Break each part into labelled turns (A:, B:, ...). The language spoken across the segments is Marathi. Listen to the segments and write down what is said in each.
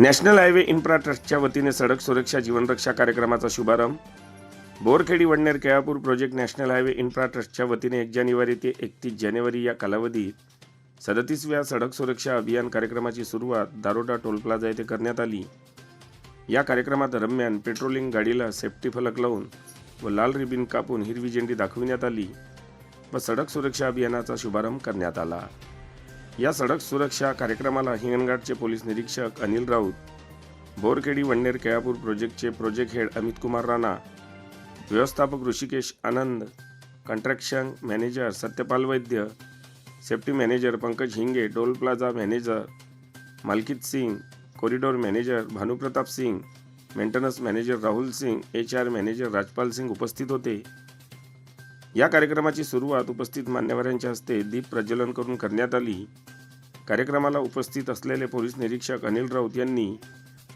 A: नॅशनल हायवे इन्फ्रा ट्रस्टच्या वतीने सडक सुरक्षा जीवन रक्षा कार्यक्रमाचा शुभारंभ। Borkhedi Wadner Kelapur project national highway infra ट्रस्टच्या वतीने 1 जानेवारी ते 31 जानेवारी या कालावधीत 37व्या सडक सुरक्षा अभियान कार्यक्रमाची सुरुवात दारोडा टोल प्लाझा येथे करण्यात आली। या कार्यक्रमात दरम्यान पेट्रोलिंग गाडीला सेफ्टी फलक लावून व लाल रिबीन कापून हिरवी झेंडी दाखविण्यात आली व सडक सुरक्षा अभियानाचा शुभारंभ करण्यात आला। या सडक सुरक्षा कार्यक्रमाला हिंगणघाटचे पोलीस निरीक्षक अनिल राऊत, बोरखेडी वडनेर केळापूर प्रोजेक्टचे प्रोजेक्ट हेड अमित कुमार राणा, व्यवस्थापक Hrishikesh Anand, construction manager Satyapal Vaidya, safety manager Pankaj Hinge, toll plaza manager Malkit Singh, corridor manager Bhanupratap Singh, maintenance manager Rahul Singh, HR manager Rajpal Singh उपस्थित होते। या कार्यक्रमाची सुरुवात उपस्थित मान्यवरांच्या हस्ते दीप प्रज्वलन करून करण्यात आली। कार्यक्रमाला उपस्थित असलेले पोलीस निरीक्षक अनिल राऊत यांनी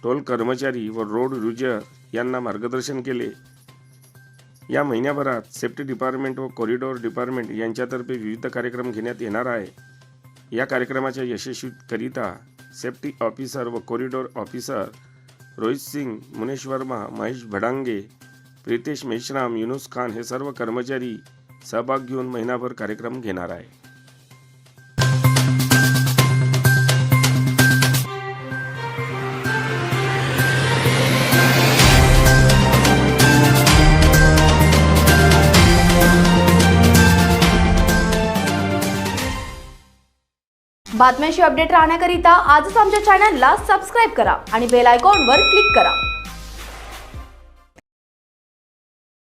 A: टोल कर्मचारी व रोड युजर यांना मार्गदर्शन केले। या महिन्याभरात सेफ्टी डिपार्टमेंट व कॉरिडोर डिपार्टमेंट यांच्यातर्फे विविध कार्यक्रम घेण्यात येणार आहे। या कार्यक्रमाच्या यशस्वीकरिता सेफ्टी ऑफिसर व कॉरिडोर ऑफिसर रोहित सिंग, मुनेश वर्मा, महेश भडांगे, प्रितेश मेश्राम, युनुस खान हे सर्व कर्मचारी सहभाग घेऊन महिनाभर कार्यक्रम घेणार आहे।
B: बातम्यांशी अपडेट राहण्याकरिता आजच आमच्या चॅनलला सबस्क्राइब करा आणि बेल आयकॉनवर क्लिक करा।